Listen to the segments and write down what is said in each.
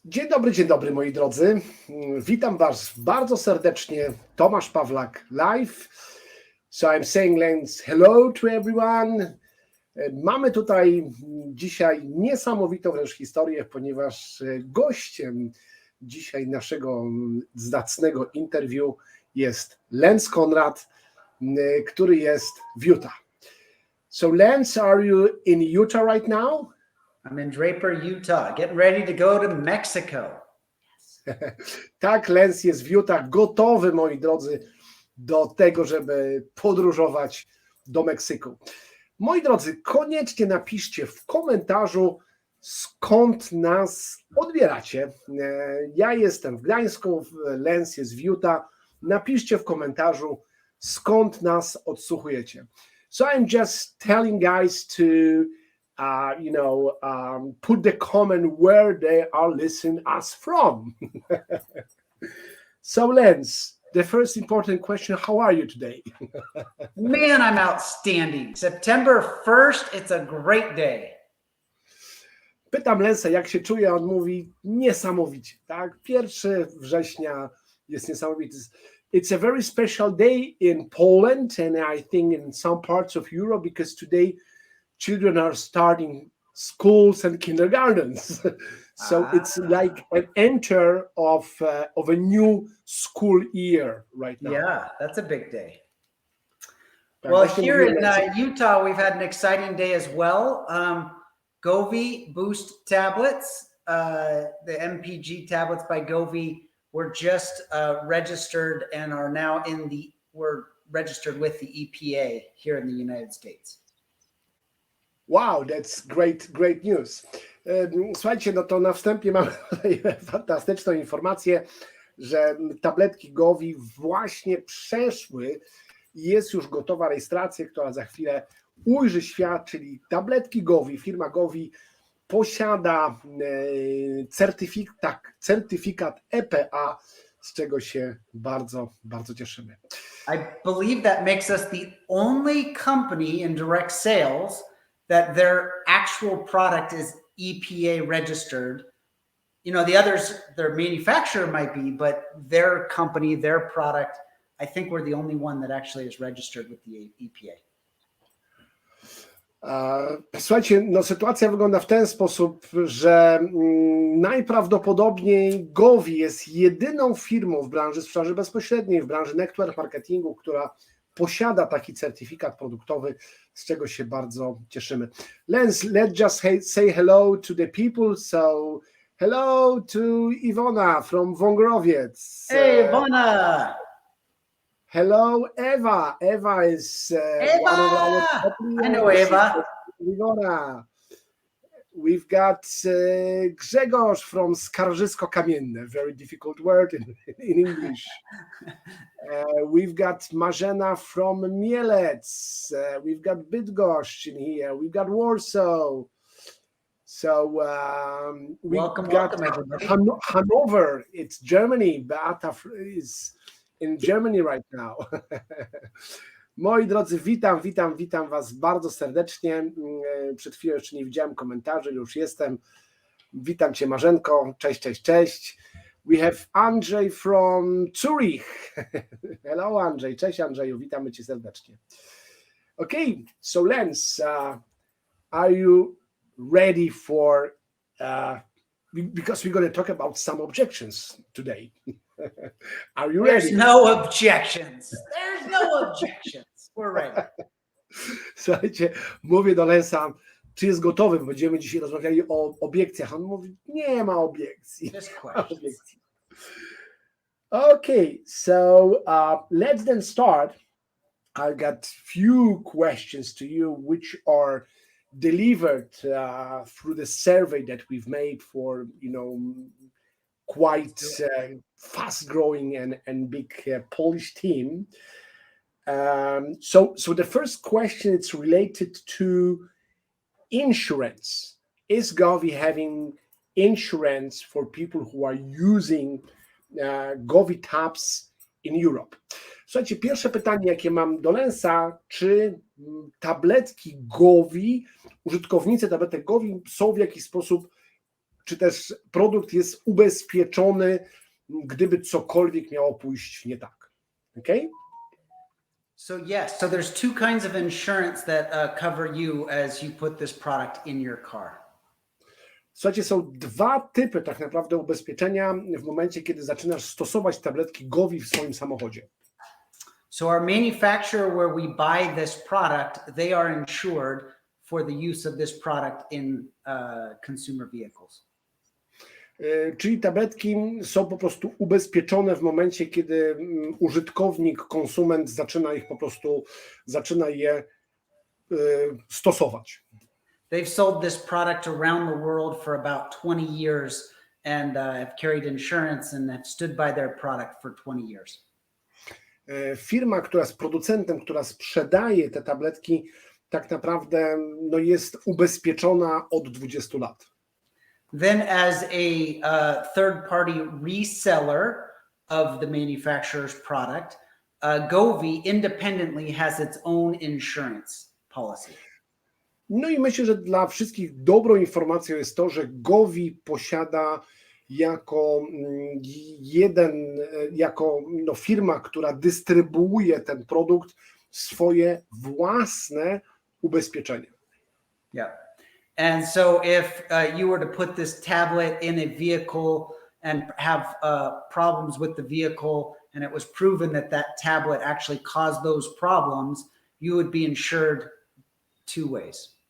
Dzień dobry moi drodzy. Witam Was bardzo serdecznie. Tomek Pawlak live. So I'm saying Lance, hello to everyone. Mamy tutaj dzisiaj niesamowitą wręcz historię, ponieważ gościem dzisiaj naszego zacnego interwiu jest Lance Conrad, który jest w Utah. So Lance, are you in Utah right now? I'm in Draper, Utah, getting ready to go to Mexico. Tak, Lance jest w Utah, gotowy, moi drodzy, do tego, żeby podróżować do Meksyku. Moi drodzy, koniecznie napiszcie w komentarzu, skąd nas odbieracie. Ja jestem w Gdańsku, Lance jest w Utah. Napiszcie w komentarzu, skąd nas odsłuchujecie. So I'm just telling guys to put the comment where they are listening us from. So Lance, the first important question, how are you today? Man, I'm outstanding. September 1st, it's a great day. Pytam Lensa, jak się czuje, on mówi niesamowicie, tak? 1 września jest niesamowity. It's a very special day in Poland and I think in some parts of Europe because today children are starting schools and kindergartens. So it's like an enter of a new school year right now. Yeah, that's a big day. Well, here in Utah, we've had an exciting day as well. GOVVI Boost tablets, the MPG tablets by GOVVI were just registered and are now we're registered with the EPA here in the United States. Wow, that's great news. Słuchajcie, no to na wstępie mamy tutaj fantastyczną informację, że tabletki GOVVI właśnie przeszły i jest już gotowa rejestracja, która za chwilę ujrzy świat, czyli tabletki GOVVI, firma GOVVI posiada certyfikat EPA, z czego się bardzo cieszymy. I believe that makes us the only company in direct sales that their actual product is EPA registered. You know, the others, their manufacturer might be, but their company, their product, I think we're the only one that actually is registered with the EPA. Słuchajcie, no sytuacja wygląda w ten sposób, że najprawdopodobniej GOVVI jest jedyną firmą w branży sprzedaży bezpośredniej, w branży network marketingu, która posiada taki certyfikat produktowy, z czego się bardzo cieszymy. Lance, let's just say hello to the people. So hello to Iwona from Wągrowiec. Hey, Iwona! Hello, Eva. Eva is Eva! one of our I know Eva. Iwona. We've got Grzegorz from Skarżysko-Kamienne, very difficult word in English. We've got Marzena from Mielec. We've got Bydgoszcz in here. We've got Warsaw. So welcome, Hanover. It's Germany. Beata is in Germany right now. Moi drodzy, witam Was bardzo serdecznie. Przed chwilą jeszcze nie widziałem komentarzy, już jestem. Witam Cię, Marzenko. Cześć. We have Andrzej from Zurich. Hello Andrzej, cześć Andrzeju, witamy Cię serdecznie. Okay, so Lance, are you ready for, because we're going to talk about some objections today. Are you ready? There's no objections. We're ready. Słuchajcie, mówię do Lensa, czy jest gotowy, bo będziemy dzisiaj rozmawiali o obiekcjach. On mówi, nie ma obiekcji. Okay, so let's then start. I got few questions to you which are delivered through the survey that we've made for, quite fast growing and big Polish team. So the first question is related to insurance. Is GOVVI having insurance for people who are using GOVVI tabs in Europe? Słuchajcie, pierwsze pytanie, jakie mam do Lensa, czy tabletki GOVVI, użytkownicy tabletek GOVVI są w jakiś sposób czy też produkt jest ubezpieczony, gdyby cokolwiek miało pójść nie tak. Okay? So yes, so there's two kinds of insurance that cover you as you put this product in your car. Słuchajcie, są dwa typy tak naprawdę ubezpieczenia w momencie, kiedy zaczynasz stosować tabletki GOVVI w swoim samochodzie. So our manufacturer where we buy this product, they are insured for the use of this product in consumer vehicles. Czyli tabletki są po prostu ubezpieczone w momencie, kiedy użytkownik, konsument zaczyna je stosować. They've sold this product around the world for about 20 years and have carried insurance and have stood by their product for 20 years. Firma, która jest producentem, która sprzedaje te tabletki, tak naprawdę jest ubezpieczona od 20 lat. Then as a third-party reseller of the manufacturer's product, GOVVI independently has its own insurance policy. No i myślę, że dla wszystkich dobrą informacją jest to, że GOVVI posiada jako firma, która dystrybuuje ten produkt, swoje własne ubezpieczenie. Yeah. And so if you were to put this tablet in a vehicle and have problems with the vehicle and it was proven that that tablet actually caused those problems, you would be insured two ways.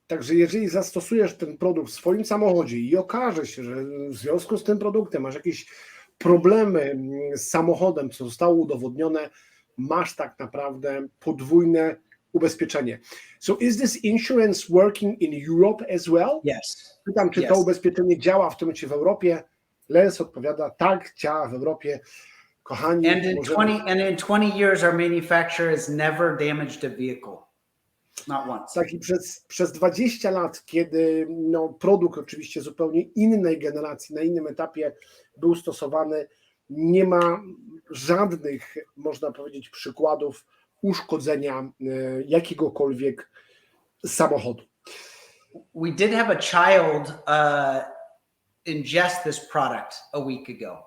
Także jeżeli zastosujesz ten produkt w swoim samochodzie i okaże się, że w związku z tym produktem masz jakieś problemy z samochodem, co zostało udowodnione, masz tak naprawdę podwójne ubezpieczenie. So is this insurance working in Europe as well? Yes. Pytam, czy to ubezpieczenie działa w tym momencie w Europie? Lance odpowiada, tak, działa w Europie. Kochani, and in 20 years our manufacturer has never damaged a vehicle. Not once. Tak, i przez 20 lat, kiedy produkt oczywiście zupełnie innej generacji, na innym etapie był stosowany, nie ma żadnych, można powiedzieć, przykładów uszkodzenia jakiegokolwiek samochodu. We did have a child ingest this product a week ago.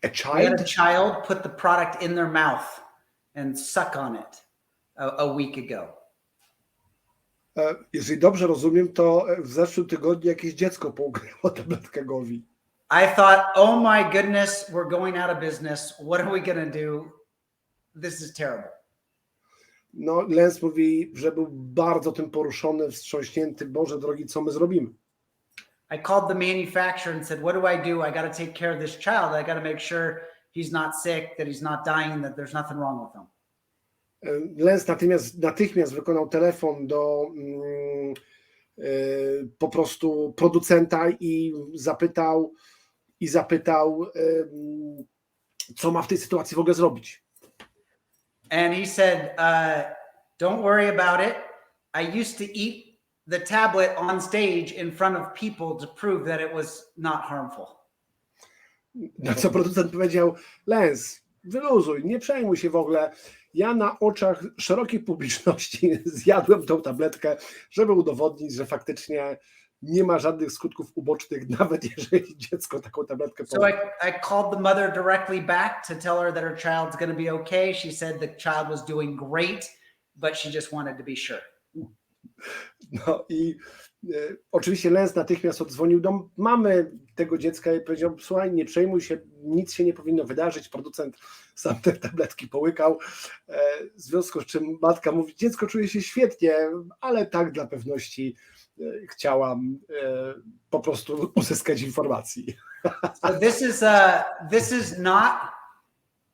A We had a child? child put the product in their mouth and suck on it a week ago. Jeżeli dobrze rozumiem, to w zeszłym tygodniu jakieś dziecko połknęło tabletkę GOVVI. I thought, oh my goodness, we're going out of business. What are we going to do? This is terrible. No, Lance mówi, że był bardzo tym poruszony, wstrząśnięty. Boże drogi, co my zrobimy? I called the manufacturer and said, what do I do? I got to take care of this child. I got to make sure he's not sick, that he's not dying, that there's nothing wrong with him. Lance natychmiast wykonał telefon do po prostu producenta i zapytał, co ma w tej sytuacji w ogóle zrobić. And he said, don't worry about it. I used to eat the tablet on stage in front of people to prove that it was not harmful. Na co producent powiedział, Lance, wyluzuj, nie przejmuj się w ogóle. Ja na oczach szerokiej publiczności zjadłem tą tabletkę, żeby udowodnić, że faktycznie nie ma żadnych skutków ubocznych, nawet jeżeli dziecko taką tabletkę So I called the mother directly back to tell her that her child's going to be okay. She said the child was doing great, but she just wanted to be sure. No i oczywiście Lance natychmiast odzwonił do mamy tego dziecka i powiedział, słuchaj, nie przejmuj się, nic się nie powinno wydarzyć. Producent sam te tabletki połykał, w związku z czym matka mówi, dziecko czuje się świetnie, ale tak dla pewności chciałam po prostu uzyskać informacji. So this is not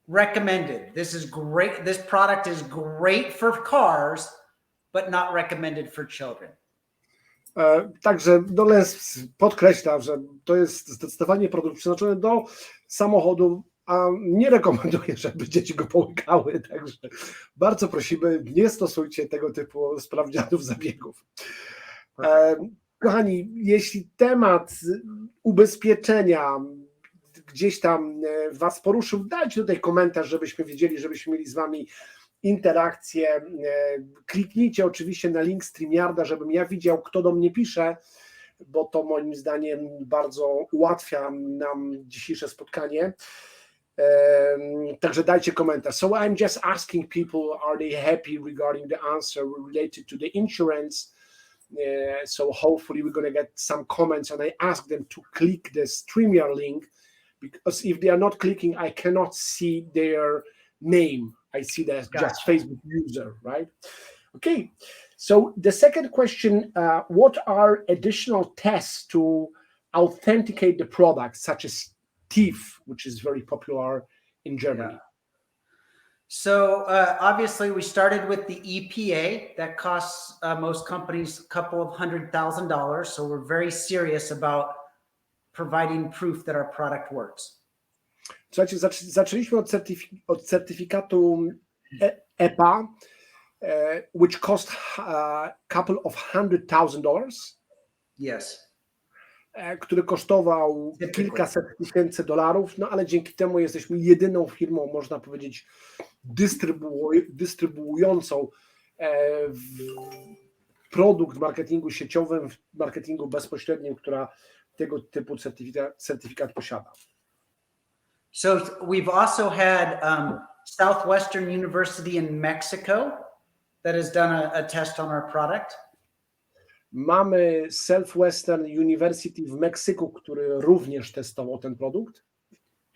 recommended. This is great. This product is great for cars, but not recommended for children. Także Lance podkreśla, że to jest zdecydowanie produkt przeznaczony do samochodu, a nie rekomenduję, żeby dzieci go połykały. Także bardzo prosimy, nie stosujcie tego typu sprawdzianów zabiegów. Kochani, jeśli temat ubezpieczenia gdzieś tam Was poruszył, dajcie tutaj komentarz, żebyśmy wiedzieli, żebyśmy mieli z Wami interakcję. Kliknijcie oczywiście na link StreamYarda, żebym ja widział, kto do mnie pisze, bo to moim zdaniem bardzo ułatwia nam dzisiejsze spotkanie. Także dajcie komentarz. So I'm just asking people, are they happy regarding the answer related to the insurance? So hopefully we're going to get some comments, and I ask them to click the StreamYard link, because if they are not clicking, I cannot see their name. I see that just Facebook user, right? Okay. So the second question, what are additional tests to authenticate the product, such as TIF, which is very popular in Germany? Yeah. So obviously we started with the EPA. That costs most companies a couple of $100,000. So we're very serious about providing proof that our product works. Słuchajcie, zaczęliśmy od certyfikatu EPA, which cost a couple of $100,000. Yes. Który kosztował kilkaset tysięcy dolarów, no ale dzięki temu jesteśmy jedyną firmą, można powiedzieć, dystrybuującą produkt w marketingu sieciowym, w marketingu bezpośrednim, która tego typu certyfikat posiada. So we've also had Southwestern University in Mexico that has done a test on our product. Mamy Southwestern University w Meksyku, który również testował ten produkt.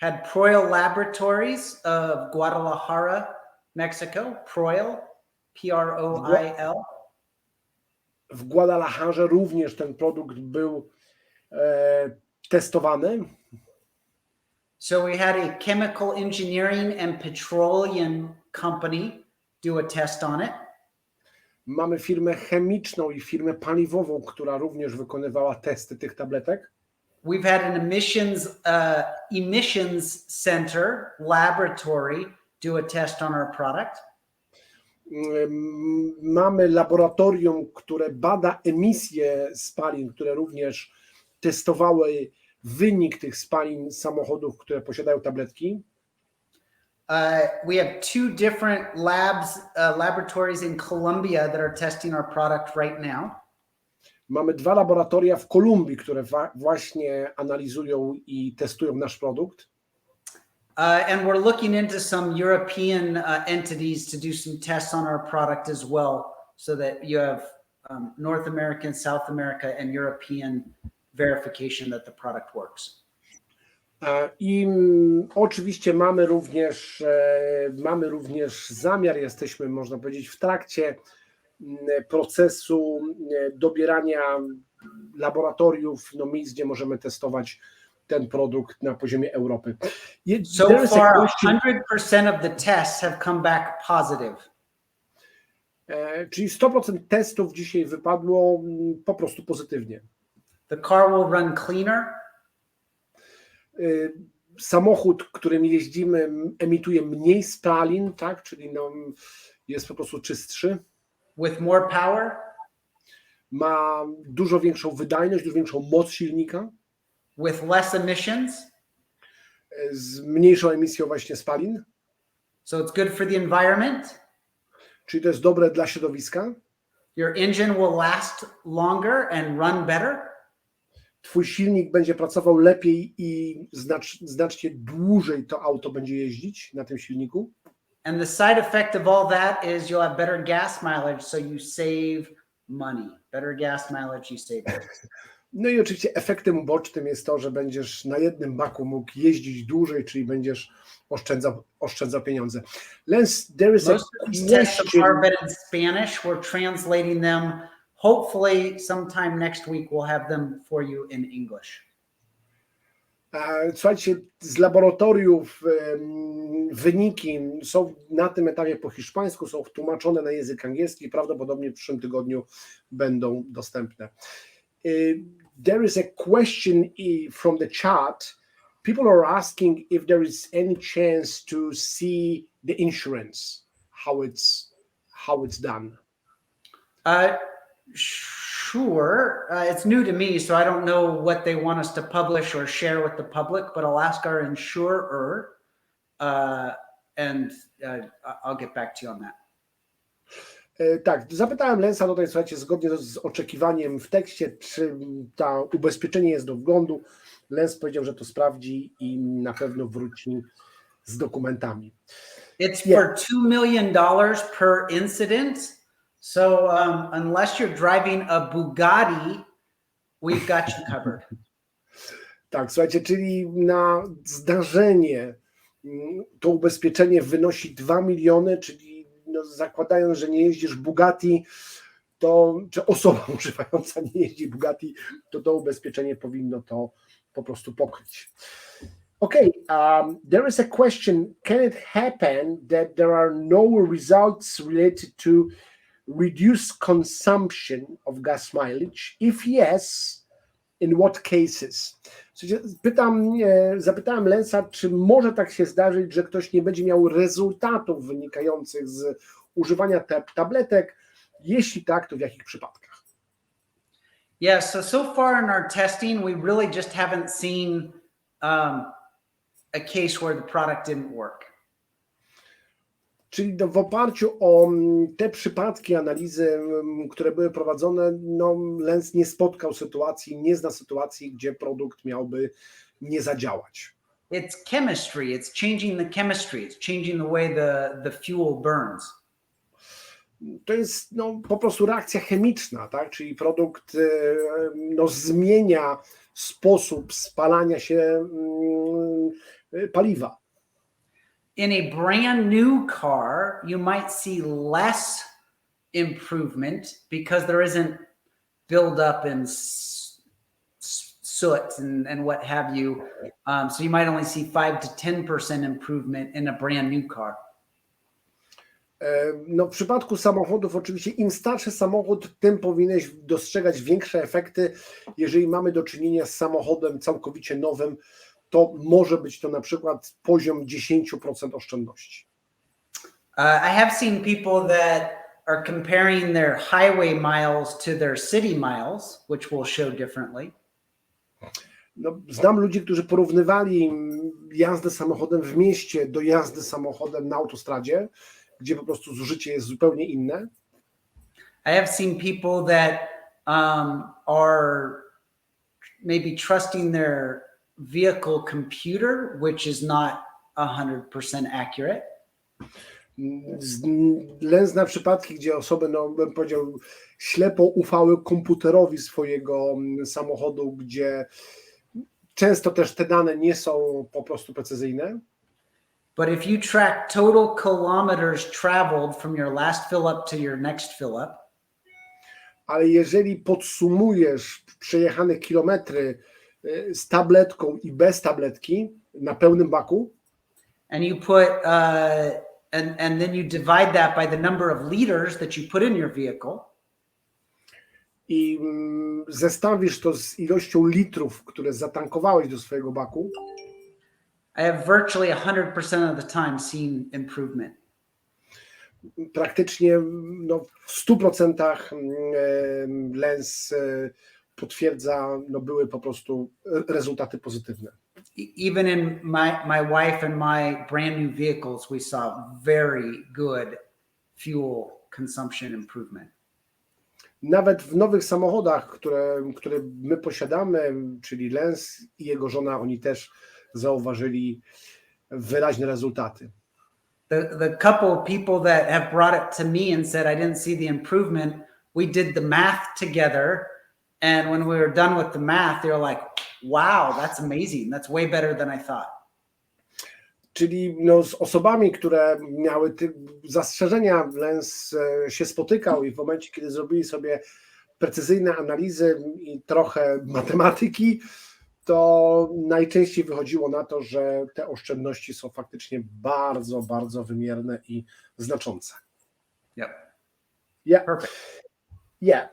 Had Proil Laboratories of Guadalajara, Mexico. Proil, P-R-O-I-L. W Guadalajarze również ten produkt był testowany. So we had a chemical engineering and petroleum company do a test on it. Mamy firmę chemiczną i firmę paliwową, która również wykonywała testy tych tabletek. We've had an emissions center laboratory do a test on our product. Mamy laboratorium, które bada emisje spalin, które również testowały wynik tych spalin samochodów, które posiadają tabletki. We have two different laboratories in Colombia that are testing our product right now. Mamy dwa laboratoria w Kolumbii, które właśnie analizują i testują nasz produkt. And we're looking into some European entities to do some tests on our product as well, so that you have North American, South America, and European verification that the product works. I oczywiście mamy również zamiar, jesteśmy, można powiedzieć, w trakcie procesu dobierania laboratoriów, miejsc, gdzie możemy testować ten produkt na poziomie Europy. So far, 100% of the tests have come back positive. Czyli 100% testów dzisiaj wypadło po prostu pozytywnie. The car will run cleaner. Samochód, którym jeździmy, emituje mniej spalin, tak? Czyli jest po prostu czystszy. With more power. Ma dużo większą wydajność, dużo większą moc silnika. With less emissions. Z mniejszą emisją właśnie spalin. So it's good for the environment. Czyli to jest dobre dla środowiska. Your engine will last longer and run better. Twój silnik będzie pracował lepiej i znacznie dłużej to auto będzie jeździć na tym silniku. And the side effect of all that is you'll have better gas mileage, so you save money. Better gas mileage, you save money. No i oczywiście efektem ubocznym jest to, że będziesz na jednym baku mógł jeździć dłużej, czyli będziesz oszczędzał pieniądze. Lance, there is Most of these tests are in Spanish. We're translating them. Hopefully sometime next week we'll have them for you in English. Słuchajcie, z laboratoriów wyniki są na tym etapie po hiszpańsku, są tłumaczone na język angielski, prawdopodobnie w przyszłym tygodniu będą dostępne. There is a question from the chat. People are asking if there is any chance to see the insurance, how it's done. Sure. It's new to me, so I don't know what they want us to publish or share with the public, but I'll ask our insurer and I'll get back to you on that. Tak, zapytałem Lance'a tutaj, słuchajcie, zgodnie z oczekiwaniem w tekście, czy to ubezpieczenie jest do wglądu. Lance powiedział, że to sprawdzi i na pewno wróci z dokumentami. It's for $2 million per incident. So unless you're driving a Bugatti, we've got you covered. Tak, słuchajcie, czyli na zdarzenie to ubezpieczenie wynosi 2 miliony, czyli no, zakładając, że nie jeździsz Bugatti, to, czy osoba używająca nie jeździ Bugatti, to ubezpieczenie powinno to po prostu pokryć. Okay, there is a question. Can it happen that there are no results related to reduced consumption of gas mileage? If yes, in what cases? Zapytałem Lance'a, czy może tak się zdarzyć, że ktoś nie będzie miał rezultatów wynikających z używania tabletek? Jeśli tak, to w jakich przypadkach? Yeah, so far in our testing, we really just haven't seen a case where the product didn't work. Czyli w oparciu o te przypadki analizy, które były prowadzone, no Lance nie spotkał sytuacji, nie zna sytuacji, gdzie produkt miałby nie zadziałać. It's chemistry, it's changing the chemistry, it's changing the way the fuel burns. To jest no, po prostu reakcja chemiczna, tak? Czyli produkt no, zmienia sposób spalania się paliwa. In a brand new car, you might see less improvement because there isn't build up in soot and what have you. So you might only see 5 to 10% improvement in a brand new car. No, w przypadku samochodów oczywiście im starszy samochód, tym powinieneś dostrzegać większe efekty. Jeżeli mamy do czynienia z samochodem całkowicie nowym, to może być to na przykład poziom 10% oszczędności. I have seen people that are comparing their highway miles to their city miles, which will show differently. No, znam ludzi, którzy porównywali jazdę samochodem w mieście do jazdy samochodem na autostradzie, gdzie po prostu zużycie jest zupełnie inne. I have seen people that are maybe trusting their vehicle computer, which is not 100% accurate. Lęzne przypadki, gdzie osoby, no bym powiedział, ślepo ufały komputerowi swojego samochodu, gdzie często też te dane nie są po prostu precyzyjne. But if you track total kilometers traveled from your last fill up to your next fill up, ale jeżeli podsumujesz przejechane kilometry z tabletką i bez tabletki na pełnym baku, and you put and then you divide that by the number of liters that you put in your vehicle, i zestawisz to z ilością litrów, które zatankowałeś do swojego baku, I have virtually 100% of the time seen improvement. Praktycznie no, w 100% Lance potwierdza, no, były po prostu rezultaty pozytywne. Even in my wife and my brand new vehicles, we saw very good fuel consumption improvement. Nawet w nowych samochodach, które my posiadamy, czyli Lance i jego żona, oni też zauważyli wyraźne rezultaty. The couple of people that have brought it to me and said, I didn't see the improvement, we did the math together. And when we were done with the math, they were like, wow, that's amazing. That's way better than I thought. Czyli no, z osobami, które miały zastrzeżenia, Lance się spotykał i w momencie, kiedy zrobili sobie precyzyjne analizy i trochę matematyki, to najczęściej wychodziło na to, że te oszczędności są faktycznie bardzo, bardzo wymierne i znaczące. Yep. Yeah. Perfect. Yeah.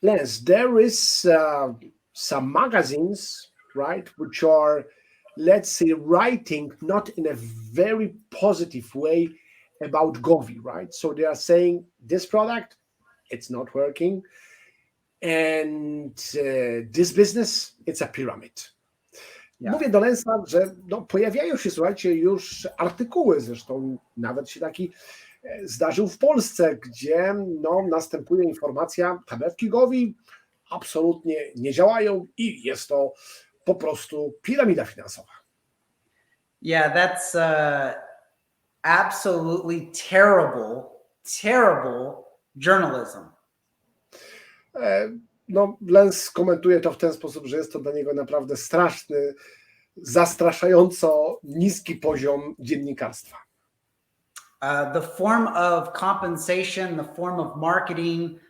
Lance, there is some magazines, right, which are, let's say, writing not in a very positive way about GOVVI, right? So they are saying this product, it's not working. And this business, it's a pyramid. Mówię do Lance'a, że no, pojawiają się, słuchajcie, już artykuły, zresztą nawet się taki zdarzył w Polsce, gdzie no, następuje informacja, tabletki GOVVI absolutnie nie działają i jest to po prostu piramida finansowa. Yeah, that's absolutely terrible journalism. No, Lance komentuje to w ten sposób, że jest to dla niego naprawdę straszny, zastraszająco niski poziom dziennikarstwa. The form of compensation, the form of marketing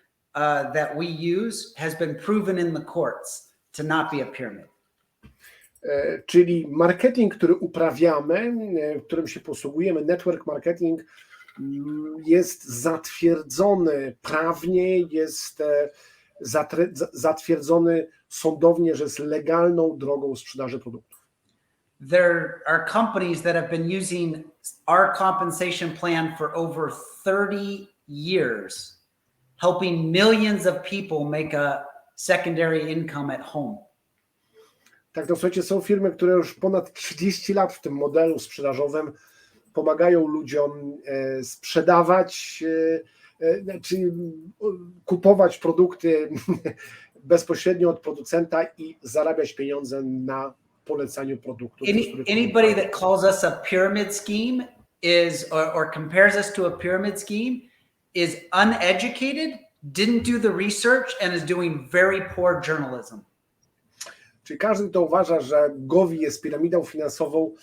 that we use has been proven in the courts to not be a pyramid. Czyli marketing, który uprawiamy, którym się posługujemy, network marketing, jest zatwierdzony prawnie, jest zatwierdzony sądownie, że jest legalną drogą sprzedaży produktów. There are companies that have been using our compensation plan for over 30 years, helping millions of people make a secondary income at home. Tak, to słuchajcie, są firmy, które już ponad 30 lat w tym modelu sprzedażowym pomagają ludziom sprzedawać, czy kupować produkty bezpośrednio od producenta i zarabiać pieniądze na polecaniu produktów. Anybody that calls us a pyramid scheme is, or compares us to a pyramid scheme is uneducated, didn't do the research and is doing very poor journalism. Czyli każdy, kto uważa, że GOVVI jest piramidą finansową,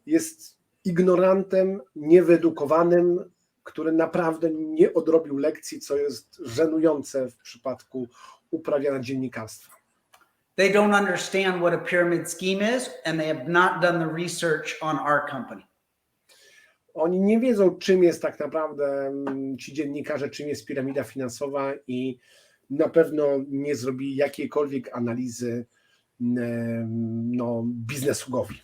jest ignorantem, niewyedukowanym, który naprawdę nie odrobił lekcji, co jest żenujące w przypadku uprawiania dziennikarstwa. They don't understand what a pyramid scheme is and they have not done the research on our company. Oni nie wiedzą, czym jest tak naprawdę, ci dziennikarze, czym jest piramida finansowa i na pewno nie zrobili jakiejkolwiek analizy biznesu GOVVI.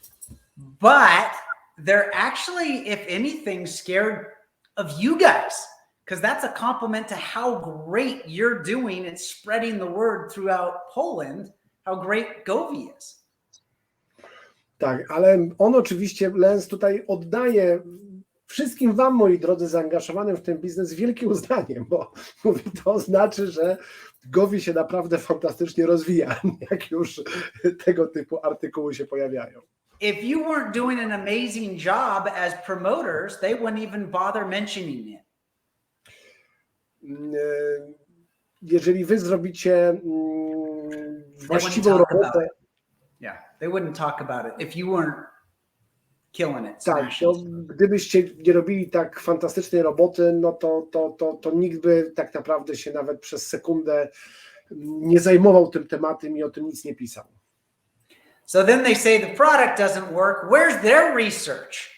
But they're actually, if anything, scared of you guys, because that's a compliment to how great you're doing at spreading the word throughout Poland, how great GOVVI is. Tak, ale on oczywiście, Lance, tutaj oddaje wszystkim wam, moi drodzy, zaangażowanym w ten biznes wielkie uznanie, bo mówi, to znaczy, że GOVVI się naprawdę fantastycznie rozwija, jak już tego typu artykuły się pojawiają. If you weren't doing an amazing job as promoters, they wouldn't even bother mentioning it. Jeżeli wy zrobicie właściwą robotę, they wouldn't talk about it if you weren't killing it. Tak, gdybyście nie robili tak fantastycznej roboty, no to nikt by tak naprawdę się nawet przez sekundę nie zajmował tym tematem i o tym nic nie pisał. So then they say the product doesn't work. Where's their research?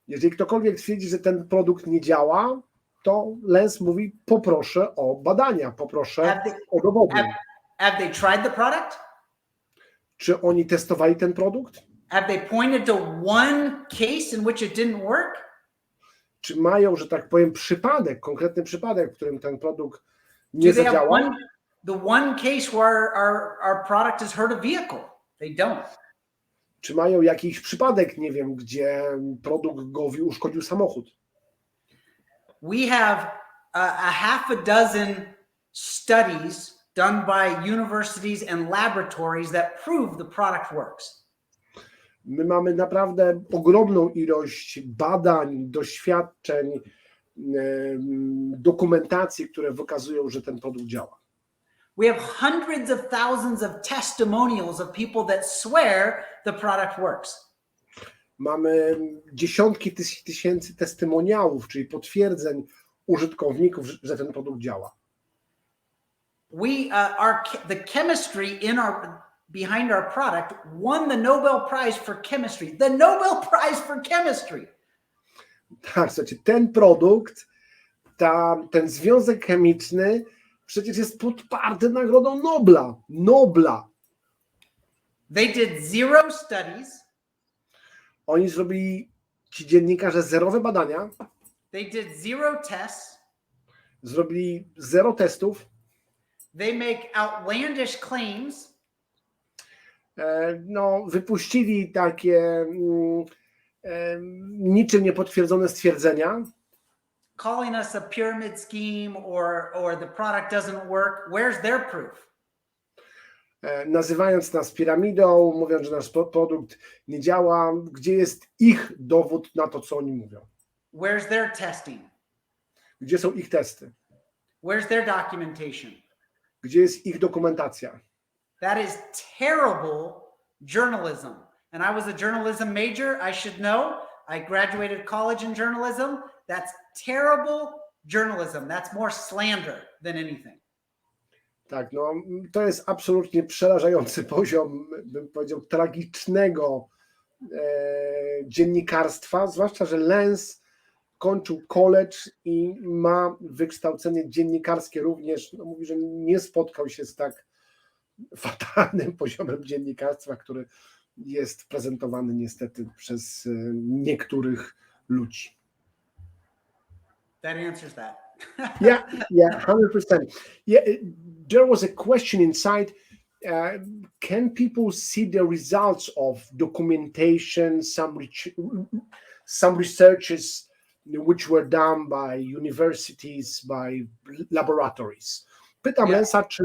Jeżeli ktokolwiek twierdzi, że ten produkt nie działa, to Lance mówi, poproszę o badania, poproszę o dowody. Have they tried the product? Czy oni testowali ten produkt? Have they pointed to one case in which it didn't work? Czy mają, że tak powiem, konkretny przypadek, w którym ten produkt nie zadziałał? The one case where our product has hurt a vehicle. They don't. Czy mają jakiś przypadek, nie wiem, gdzie produkt GOVVI uszkodził samochód? We have a half a dozen studies done by universities and laboratories that prove the product works. My mamy naprawdę ogromną ilość badań, doświadczeń, dokumentacji, które wykazują, że ten produkt działa. We have hundreds of thousands of testimonials of people that swear the product works. Mamy dziesiątki tysięcy testymoniałów, czyli potwierdzeń użytkowników, że ten produkt działa. The chemistry behind our product won the Nobel Prize for Chemistry. The Nobel Prize for Chemistry. Tak, słuchajcie, ten produkt, ten związek chemiczny przecież jest podparty nagrodą Nobla. They did zero studies. Oni zrobili, ci dziennikarze, zerowe badania. They did zero tests. Zrobili 0 testów. They make outlandish claims. no, wypuścili takie niczym niepotwierdzone stwierdzenia. Calling us a pyramid scheme or the product doesn't work. Where's their proof? Nazywając nas piramidą, mówiąc, że nasz produkt nie działa, gdzie jest ich dowód na to, co oni mówią? Where's their testing? Gdzie są ich testy? Where's their documentation? Gdzie jest ich dokumentacja? That is terrible journalism. And I was a journalism major. I should know. I graduated college in journalism. That's terrible journalism. That's more slander than anything. Tak, no to jest absolutnie przerażający poziom, bym powiedział, tragicznego dziennikarstwa, zwłaszcza, że Lance kończył college i ma wykształcenie dziennikarskie również. No, mówi, że nie spotkał się z tak fatalnym poziomem dziennikarstwa, który jest prezentowany niestety przez niektórych ludzi. That answers that. Yeah, 100%. Yeah, there was a question inside. Can people see the results of documentation, some researches which were done by universities, by laboratories? Pytam Lensa, czy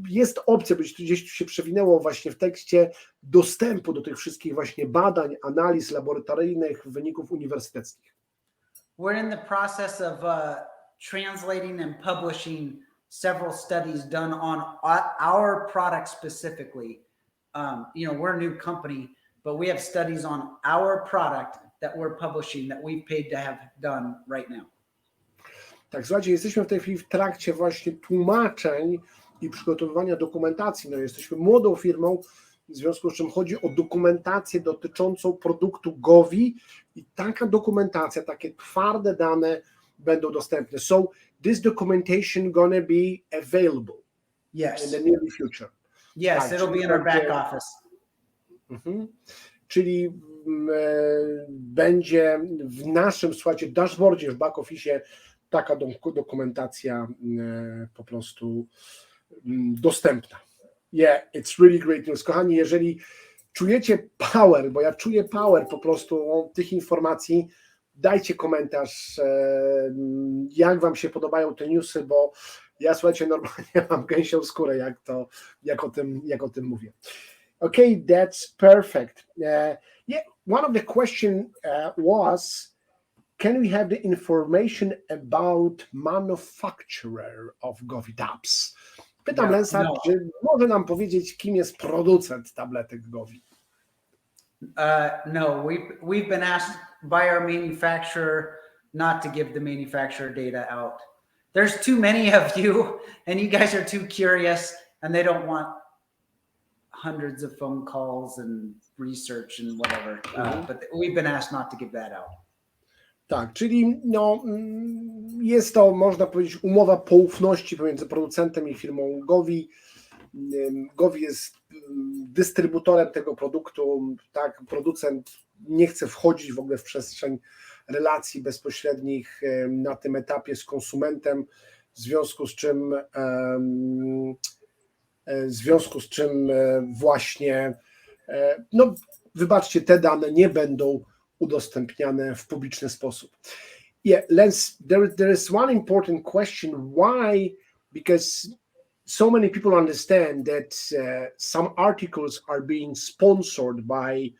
jest opcja, bo gdzieś tu się przewinęło właśnie w tekście, dostępu do tych wszystkich właśnie badań, analiz laboratoryjnych, wyników uniwersyteckich. We're in the process of translating and publishing several studies done on our product specifically. We're a new company, but we have studies on our product that we're publishing that we've paid to have done right now. Tak, słuchajcie, jesteśmy w tej chwili w trakcie właśnie tłumaczeń i przygotowywania dokumentacji. No, jesteśmy młodą firmą, w związku z czym chodzi o dokumentację dotyczącą produktu GOVVI i taka dokumentacja, takie twarde dane będą dostępne. So this documentation gonna be available in the near future. Yes, tak, it'll be in our back office. Czyli będzie w naszym, słuchajcie, dashboardzie, w back office taka dokumentacja po prostu dostępna. Yeah, it's really great news. Kochani, jeżeli czujecie power, bo ja czuję power po prostu tych informacji, dajcie komentarz, jak wam się podobają te newsy, bo ja, słuchajcie, normalnie mam gęsią skórę, jak o tym mówię. Okay, that's perfect. Yeah, one of the question was, can we have the information about manufacturer of GOVVI tabs? Pytam Lensa, czy może nam powiedzieć, kim jest producent tabletek GOVVI? No, we've been asked by our manufacturer not to give the manufacturer data out. There's too many of you, and you guys are too curious, and they don't want hundreds of phone calls and research and whatever. But we've been asked not to give that out. Tak, czyli no, jest to, można powiedzieć, umowa poufności pomiędzy producentem i firmą GOVVI. GOVVI jest dystrybutorem tego produktu, tak, producent nie chce wchodzić w ogóle w przestrzeń relacji bezpośrednich na tym etapie z konsumentem, w związku z czym właśnie, no wybaczcie, te dane nie będą udostępniane w publiczny sposób. Yeah, Lance, there is one important question. Why? Because so many people understand that some articles are being sponsored by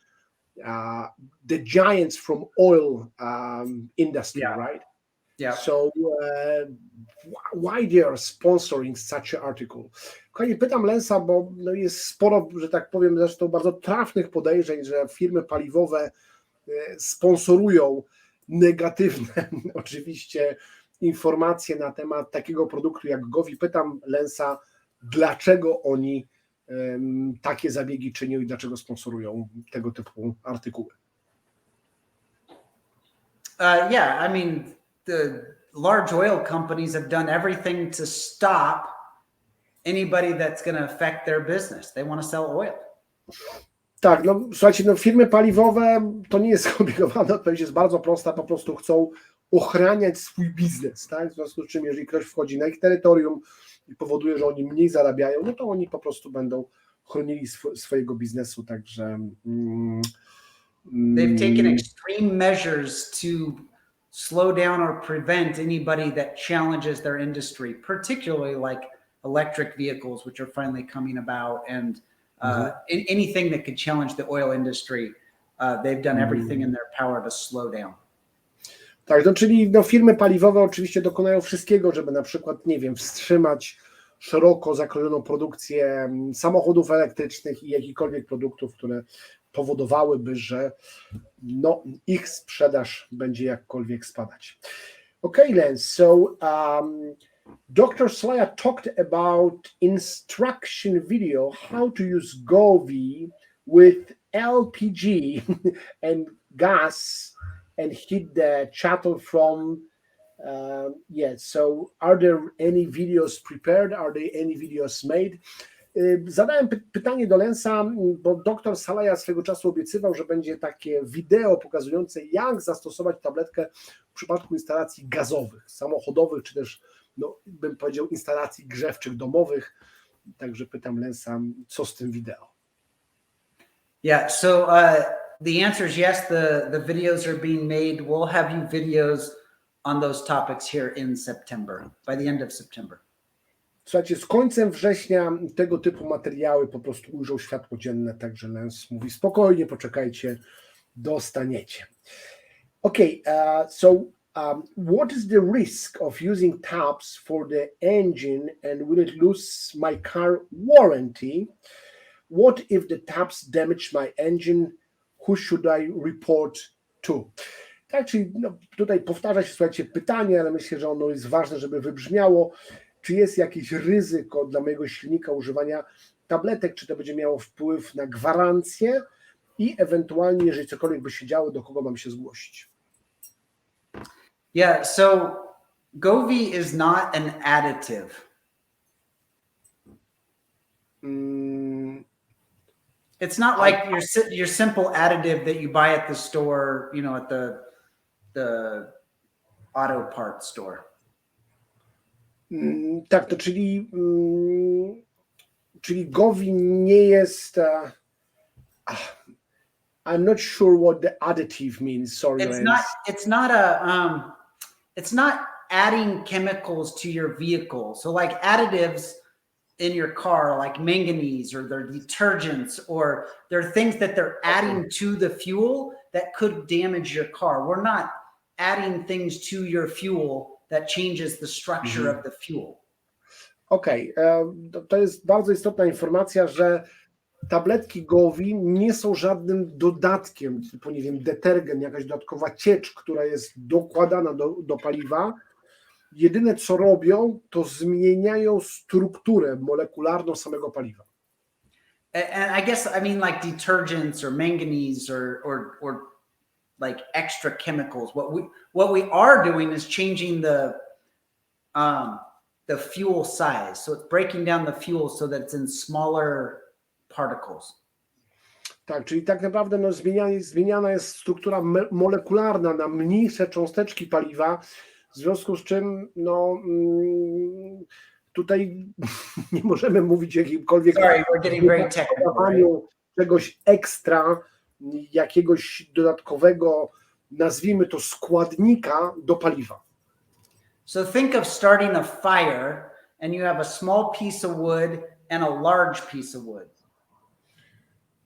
the giants from oil industry, right? Yeah. So why they are sponsoring such an article? Kochani, pytam Lensa, bo no jest sporo, że tak powiem, zresztą bardzo trafnych podejrzeń, że firmy paliwowe sponsorują negatywne oczywiście informacje na temat takiego produktu jak GOVVI. Pytam Lensa, dlaczego oni takie zabiegi czynią i dlaczego sponsorują tego typu artykuły. Yeah, I mean, the large oil companies have done everything to stop anybody that's going to affect their business. They want to sell oil. Tak, no słuchajcie, no firmy paliwowe, to nie jest skomplikowane, odpowiedź jest bardzo prosta, po prostu chcą ochraniać swój biznes, tak? W związku z czym, jeżeli ktoś wchodzi na ich terytorium i powoduje, że oni mniej zarabiają, no to oni po prostu będą chronili swojego biznesu, także they've taken extreme measures to slow down or prevent anybody that challenges their industry, particularly like electric vehicles, which are finally coming about, and anything that could challenge the oil industry. They've done everything in their power to slow down. Tak, no czyli no, firmy paliwowe oczywiście dokonają wszystkiego, żeby na przykład, nie wiem, wstrzymać szeroko zakrojoną produkcję samochodów elektrycznych i jakichkolwiek produktów, które powodowałyby, że no, ich sprzedaż będzie jakkolwiek spadać. Okay, Lance, so Dr. Salaya talked about instruction video, how to use GOVVI with LPG and gas and heat the chattel from so are there any videos prepared? Are there any videos made? Zadałem pytanie do Lance'a, bo dr Salaya swego czasu obiecywał, że będzie takie wideo pokazujące, jak zastosować tabletkę w przypadku instalacji gazowych, samochodowych, czy też, no, bym powiedział, instalacji grzewczych domowych. Także pytam Lance'a, co z tym wideo? Yeah, so the answer is yes, the videos are being made. We'll have you videos on those topics here in September, by the end of September. Słuchajcie, z końcem września tego typu materiały po prostu ujrzą światło dzienne, także Lance mówi, spokojnie, poczekajcie, dostaniecie. Okay, what is the risk of using taps for the engine and will it lose my car warranty? What if the taps damage my engine? Who should I report to? Tak, czyli no, tutaj powtarza się, słuchajcie, pytanie, ale myślę, że ono jest ważne, żeby wybrzmiało. Czy jest jakieś ryzyko dla mojego silnika używania tabletek, czy to będzie miało wpływ na gwarancję i ewentualnie, jeżeli cokolwiek by się działo, do kogo mam się zgłosić? Yeah, so GOVVI is not an additive. It's not like your simple additive that you buy at the store, you know, at the auto parts store. Tak, to czyli GOVVI nie jest. I'm not sure what the additive means. Sorry, it's not adding chemicals to your vehicle. So like additives in your car, like manganese, or they're detergents, or they're things that they're adding to the fuel that could damage your car. We're not adding things to your fuel that changes the structure of the fuel. Okej, to jest bardzo istotna informacja, że tabletki GOVVI nie są żadnym dodatkiem, typu, nie wiem, detergent, jakaś dodatkowa ciecz, która jest dokładana do paliwa. Jedyne co robią, to zmieniają strukturę molekularną samego paliwa. And I guess, I mean, like detergents or manganese or like extra chemicals. What we are doing is changing the fuel size. So it's breaking down the fuel so that it's in smaller particles. Tak, czyli tak naprawdę no, zmieniana jest struktura molekularna na mniejsze cząsteczki paliwa, w związku z czym no, tutaj nie możemy mówić o jakimkolwiek dodawaniu czegoś ekstra, jakiegoś dodatkowego, nazwijmy to, składnika do paliwa. So think of starting a fire and you have a small piece of wood and a large piece of wood.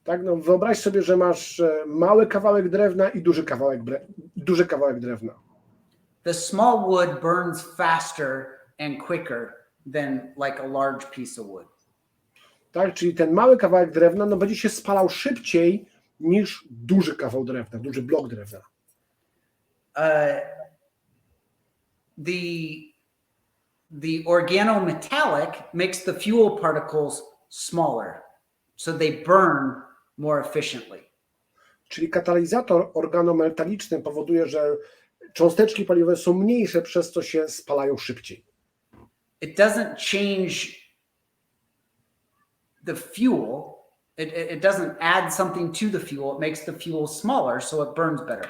Tak, no wyobraź sobie, że masz mały kawałek drewna i duży kawałek drewna. The small wood burns faster and quicker than like a large piece of wood. Tak, czyli ten mały kawałek drewna no, będzie się spalał szybciej niż duży kawał drewna, duży blok drewna. The organometallic makes the fuel particles smaller, so they burn more efficiently. Czyli katalizator organometaliczny powoduje, że cząsteczki paliwowe są mniejsze, przez co się spalają szybciej. It doesn't change the fuel. It doesn't add something to the fuel. It makes the fuel smaller, so it burns better.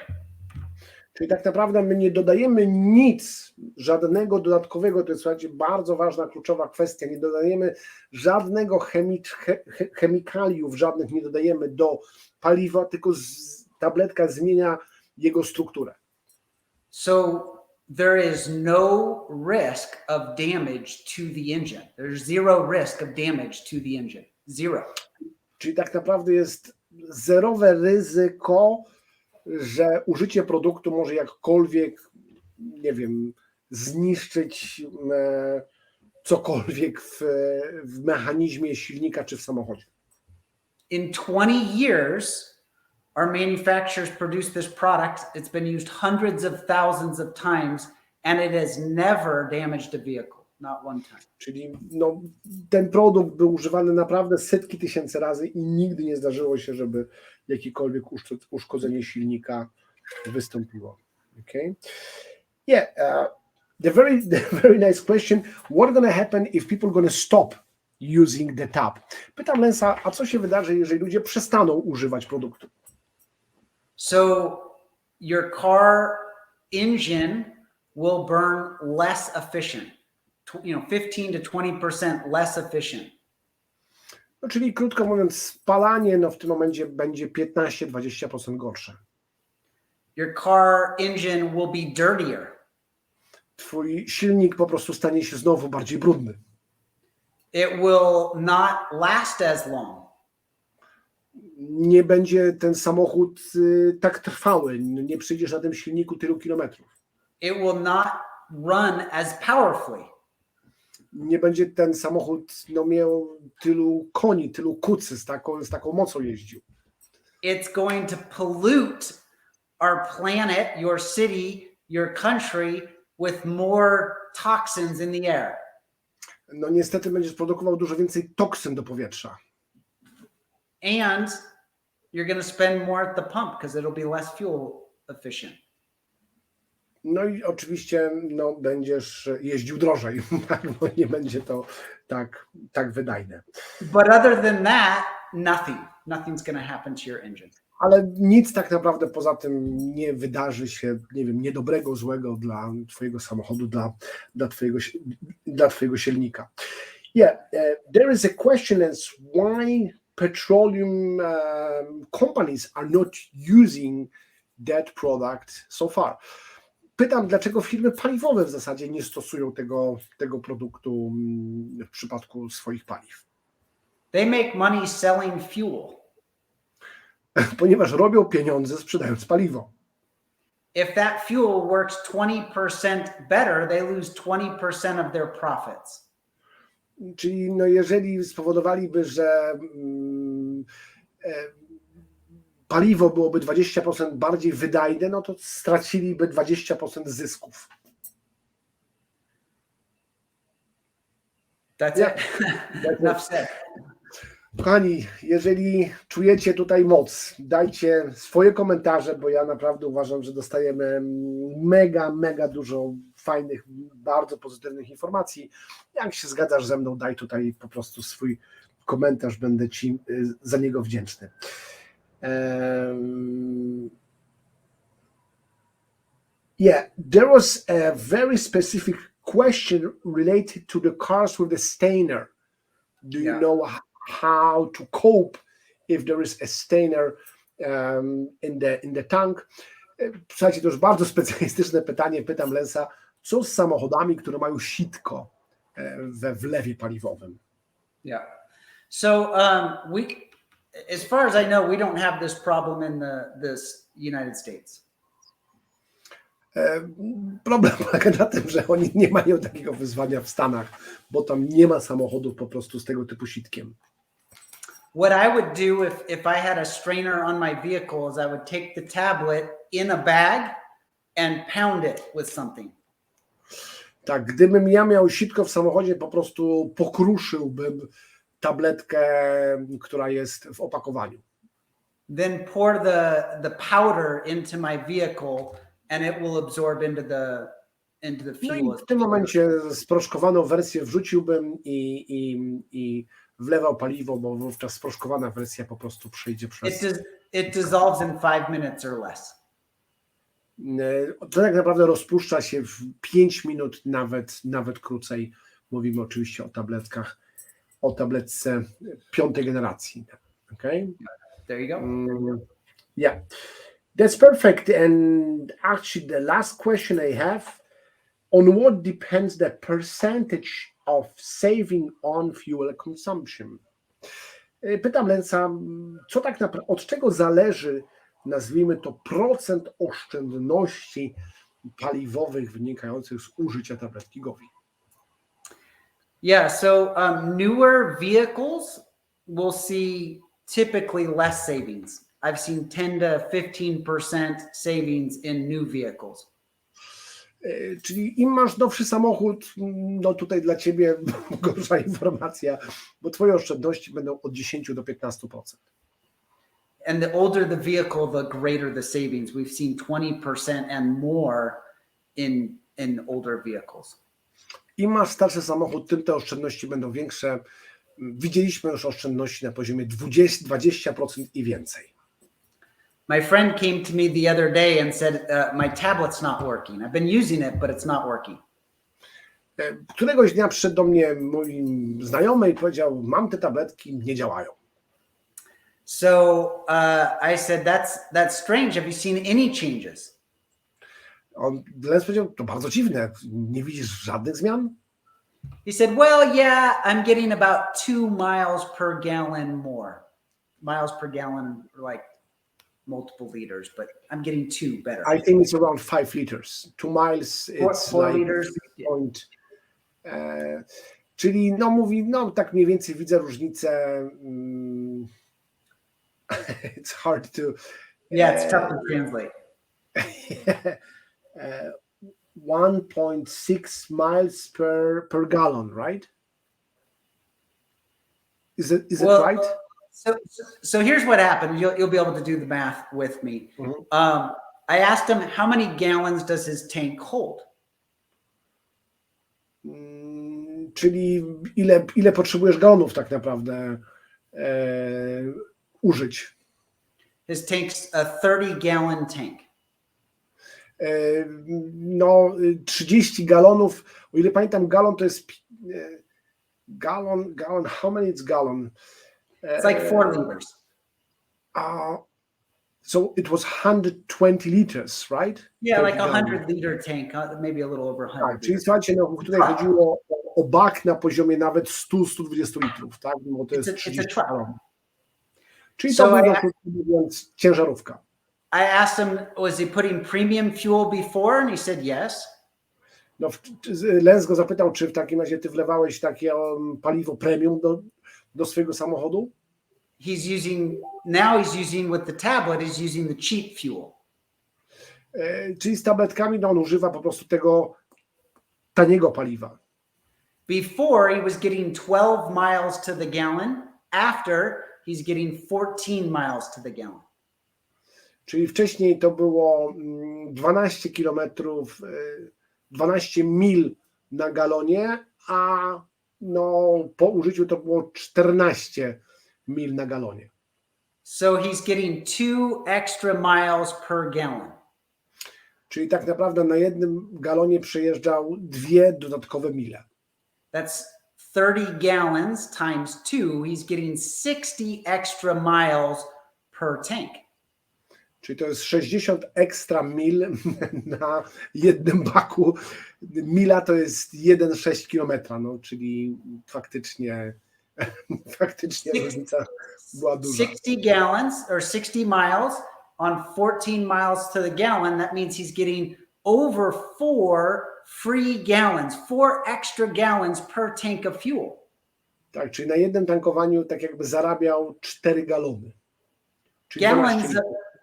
Czyli tak naprawdę my nie dodajemy nic, żadnego dodatkowego, to jest, słuchajcie, bardzo ważna, kluczowa kwestia, nie dodajemy żadnego chemikaliów, żadnych nie dodajemy do paliwa, tylko tabletka zmienia jego strukturę. So there is no risk of damage to the engine. There's zero risk of damage to the engine. Zero. Czyli tak naprawdę jest zerowe ryzyko, że użycie produktu może jakkolwiek, nie wiem, zniszczyć cokolwiek w mechanizmie silnika czy w samochodzie. In 20 years, our manufacturers produced this product. It's been used hundreds of thousands of times, and it has never damaged a vehicle, not one time. Czyli no, ten produkt był używany naprawdę setki tysięcy razy i nigdy nie zdarzyło się, żeby jakiekolwiek uszkodzenie silnika wystąpiło. Okay? Yeah, the very nice question. What's going to happen if people going to stop using the tab? Pytam Lance'a, a co się wydarzy, jeżeli ludzie przestaną używać produktu? So your car engine will burn less efficient. 15 to 20% less efficient. No, czyli krótko mówiąc, spalanie w tym momencie będzie 15-20% gorsze. Your car engine will be dirtier. Twój silnik po prostu stanie się znowu bardziej brudny. It will not last as long. Nie będzie ten samochód tak trwały, nie przyjdziesz na tym silniku tylu kilometrów. It will not run as powerfully. Nie będzie ten samochód miał tylu koni, tylu kucy, z taką mocą jeździł. It's going to pollute our planet, your city, your country with more toxins in the air. No niestety będziesz produkował dużo więcej toksyn do powietrza. And you're going to spend more at the pump because it'll be less fuel efficient. No i oczywiście będziesz jeździł drożej, bo nie będzie to tak wydajne. But other than that, nothing's going to happen to your engine. Ale nic tak naprawdę poza tym nie wydarzy się, nie wiem, niedobrego, złego dla twojego samochodu, dla twojego silnika. Yeah, there is a question as why petroleum companies are not using that product so far. Pytam, dlaczego firmy paliwowe w zasadzie nie stosują tego produktu w przypadku swoich paliw. They make money selling fuel. Ponieważ robią pieniądze sprzedając paliwo. If that fuel works 20% better, they lose 20% of their profits. Czyli jeżeli spowodowaliby, że paliwo byłoby 20% bardziej wydajne, to straciliby 20% zysków. That's it. Enough said. Kochani, jeżeli czujecie tutaj moc, dajcie swoje komentarze, bo ja naprawdę uważam, że dostajemy mega dużo fajnych, bardzo pozytywnych informacji. Jak się zgadzasz ze mną, daj tutaj po prostu swój komentarz, będę ci za niego wdzięczny. Yeah, there was a very specific question related to the cars with the stainer. Do you know how to cope if there is a stainer in the tank? Słuchajcie, to już bardzo specjalistyczne pytanie. Pytam Lance'a, co z samochodami, które mają sitko we wlewie paliwowym? Yeah. So as far as I know, we don't have this problem in the United States. Problem polega na tym, że oni nie mają takiego wyzwania w Stanach, bo tam nie ma samochodów po prostu z tego typu sitkiem. What I would do if I had a strainer on my vehicle is I would take the tablet in a bag and pound it with something. Tak, gdybym ja miał sitko w samochodzie, po prostu pokruszyłbym tabletkę, która jest w opakowaniu. Then pour the powder into my vehicle and it will absorb into the fuel. No i w tym momencie sproszkowaną wersję wrzuciłbym i wlewał paliwo, bo wówczas sproszkowana wersja po prostu przejdzie przez... It dissolves in 5 minutes or less. To tak naprawdę rozpuszcza się w 5 minut, nawet krócej. Mówimy oczywiście o tabletce 5. generacji. Okay? There you go. Yeah, that's perfect. And actually the last question I have, on what depends the percentage of saving on fuel consumption? Pytam Lensa, co tak naprawdę, od czego zależy, nazwijmy to, procent oszczędności paliwowych wynikających z użycia tabletki GOVVI? Yeah, so newer vehicles will see typically less savings. I've seen 10 to 15% savings in new vehicles. Czyli im masz nowszy samochód, no tutaj dla ciebie gorsza informacja, bo twoje oszczędności będą od 10 do 15%. And the older the vehicle, the greater the savings. We've seen 20% and more in older vehicles. Im masz starszy samochód, tym te oszczędności będą większe. Widzieliśmy już oszczędności na poziomie 20% i więcej. My friend came to me the other day and said, my tablet's not working. I've been using it, but it's not working. Któregoś dnia przyszedł do mnie mój znajomy i powiedział, mam te tabletki, nie działają. So I said, that's strange. Have you seen any changes? Lance powiedział, to bardzo dziwne, nie widzisz żadnych zmian? He said, well, yeah, I'm getting about 2 miles per gallon more. Miles per gallon, like multiple liters, but I'm getting 2 better. I think it's around 5 liters. 2 miles, it's four like liters. Point. Czyli no mówi, no tak mniej więcej widzę różnicę. It's hard to. Yeah, it's tough to translate. 1.6 miles per gallon, right? Is it right? So here's what happened. You'll be able to do the math with me. Mm-hmm. I asked him how many gallons does his tank hold? Czyli ile potrzebujesz galonów tak naprawdę użyć? His tank's a 30-gallon tank. No 30 galonów, o ile pamiętam, galon to jest gallon, how many is gallon? It's like 4 liters. So it was 120 liters, right? Yeah, like a 100-liter tank, maybe a little over 100. Tak, czyli słuchajcie, no, tutaj chodziło o bak na poziomie nawet 100-120 litrów, tak? Bo to jest 30 galonów. Czyli to było, mówiąc, ciężarówka. I asked him, was he putting premium fuel before? And he said yes. No, Lance go zapytał, czy w takim razie ty wlewałeś takie paliwo premium do swojego samochodu? He's using with the tablet, he's using the cheap fuel. Czyli z tabletkami, no on używa po prostu tego taniego paliwa. Before he was getting 12 miles to the gallon. After he's getting 14 miles to the gallon. Czyli wcześniej to było 12 kilometrów, 12 mil na galonie, a no, po użyciu to było 14 mil na galonie. So he's getting 2 extra miles per gallon. Czyli tak naprawdę na jednym galonie przejeżdżał 2 dodatkowe mile. That's 30 gallons times 2. He's getting 60 extra miles per tank. Czyli to jest 60 ekstra mil na jednym baku. Mila to jest 1,6 kilometra, no, czyli faktycznie różnica była duża. 60 gallons or 60 miles on 14 miles to the gallon. That means he's getting over 4 free gallons, 4 extra gallons per tank of fuel. Tak, czyli na jednym tankowaniu tak jakby zarabiał 4 galony.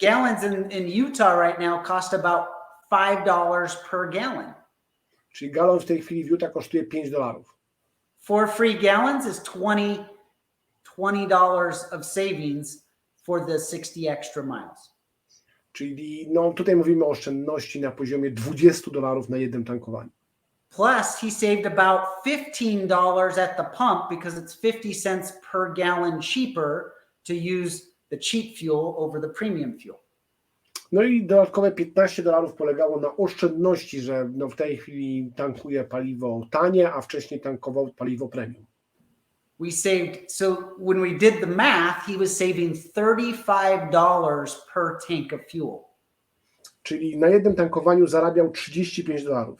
Gallons in Utah right now cost about $5 per gallon. Czyli galon w tej chwili w Utah kosztuje $5. 4 free gallons is $20 of savings for the 60 extra miles. Czyli no, tutaj mówimy o oszczędności na poziomie $20 na jednym tankowaniu. Plus he saved about $15 at the pump because it's 50 cents per gallon cheaper to use the cheap fuel over the premium fuel. No i dodatkowe $15 polegało na oszczędności, że no w tej chwili tankuje paliwo tanie, a wcześniej tankował paliwo premium. We saved, so when we did the math, he was saving $35 per tank of fuel. Czyli na jednym tankowaniu zarabiał $35.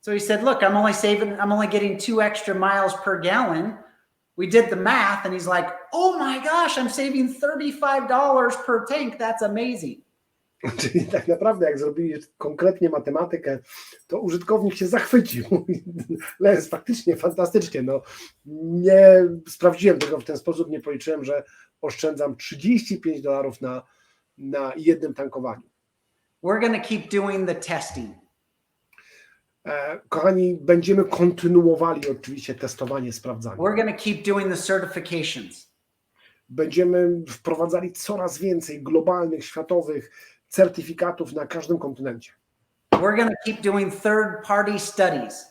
So he said, look, I'm only getting 2 extra miles per gallon. We did the math and he's like, oh my gosh, I'm saving $35 per tank. That's amazing. Czyli tak naprawdę, jak zrobili konkretnie matematykę, to użytkownik się zachwycił. Lance, faktycznie fantastycznie. No, nie sprawdziłem tego w ten sposób, nie policzyłem, że oszczędzam $35 na jednym tankowaniu. We're going to keep doing the testing. Kochani, będziemy kontynuowali oczywiście testowanie, sprawdzanie. We're going to keep doing the certifications. Będziemy wprowadzali coraz więcej globalnych, światowych certyfikatów na każdym kontynencie. We're going to keep doing third-party studies.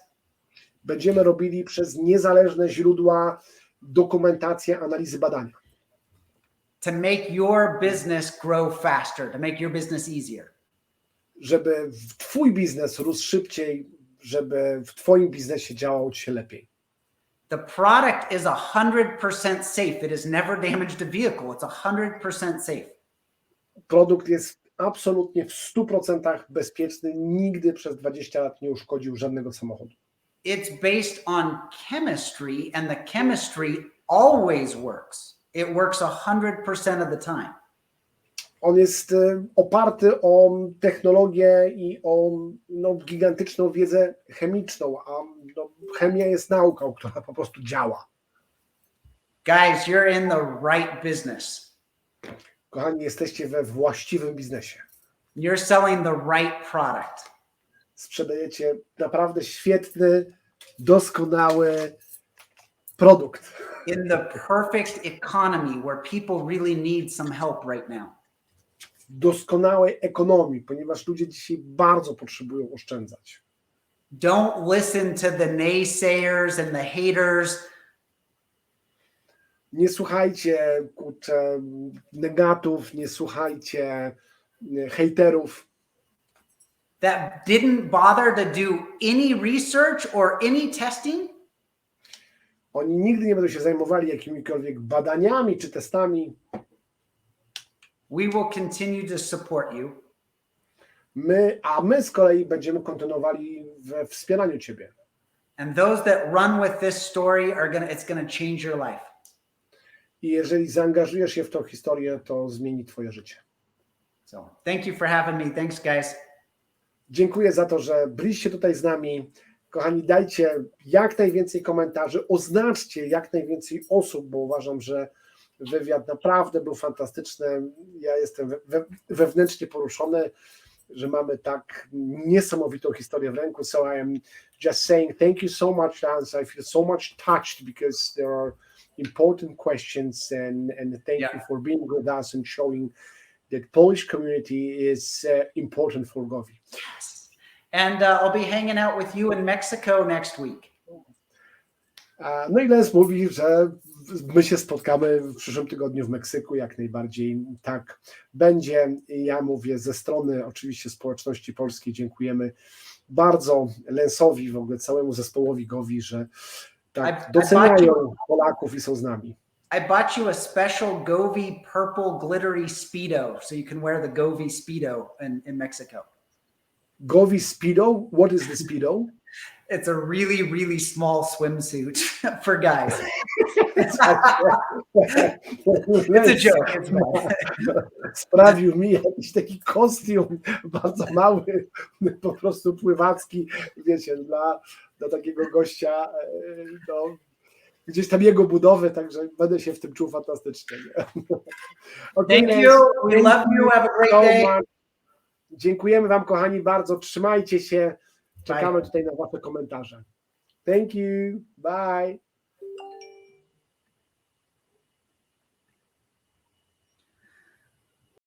Będziemy robili przez niezależne źródła dokumentację, analizy, badania. To make your business grow faster, to make your business easier. Żeby twój biznes rósł szybciej, żeby w twoim biznesie działało ci się lepiej. The product is 100% safe. It has never damaged a vehicle. It's 100% safe. Produkt jest absolutnie w 100% bezpieczny. Nigdy przez 20 lat nie uszkodził żadnego samochodu. It's based on chemistry and the chemistry always works. It works 100% of the time. On jest oparty o technologię i o gigantyczną wiedzę chemiczną, a chemia jest nauką, która po prostu działa. Guys, you're in the right business. Kochani, jesteście we właściwym biznesie. You're selling the right product. Sprzedajecie naprawdę świetny, doskonały produkt. In the perfect economy where people really need some help right now. Doskonałej ekonomii, ponieważ ludzie dzisiaj bardzo potrzebują oszczędzać. Don't listen to the naysayers and the haters. Nie słuchajcie negatów, nie słuchajcie hejterów. That didn't bother to do any research or any testing. Oni nigdy nie będą się zajmowali jakimikolwiek badaniami czy testami. We will continue to support you. My z kolei będziemy kontynuowali we wspieraniu ciebie. And those that run with this story it's gonna change your life. I jeżeli zaangażujesz się w tą historię, to zmieni twoje życie. So, thank you for having me. Thanks, guys. Dziękuję za to, że byliście tutaj z nami. Kochani, dajcie jak najwięcej komentarzy, oznaczcie jak najwięcej osób, bo uważam, że wywiad naprawdę był fantastyczny. Ja jestem wewnętrznie poruszony, że mamy tak niesamowitą historię w ręku. So I am just saying thank you so much, Lance. I feel so much touched because there are important questions and thank you for being with us and showing that Polish community is important for GOVVI. Yes. And I'll be hanging out with you in Mexico next week. No i Lance mówi, że my się spotkamy w przyszłym tygodniu w Meksyku, jak najbardziej tak będzie. Ja mówię ze strony oczywiście społeczności polskiej, dziękujemy bardzo Lance'owi, w ogóle całemu zespołowi GOVVI, że tak doceniają Polaków i są z nami. I bought you a special GOVVI purple glittery Speedo, so you can wear the GOVVI Speedo in Mexico. GOVVI Speedo? What is the Speedo? It's a really, really small swimsuit for guys. It's a joke. It's Sprawił mi jakiś taki kostium bardzo mały, po prostu pływacki, wiecie, dla takiego gościa, gdzieś tam jego budowy, także będę się w tym czuł fantastycznie. Okay, thank you. We love you. Have a great day. Dziękujemy wam, kochani, bardzo. Trzymajcie się. Czekamy tutaj na wasze komentarze. Thank you. Bye.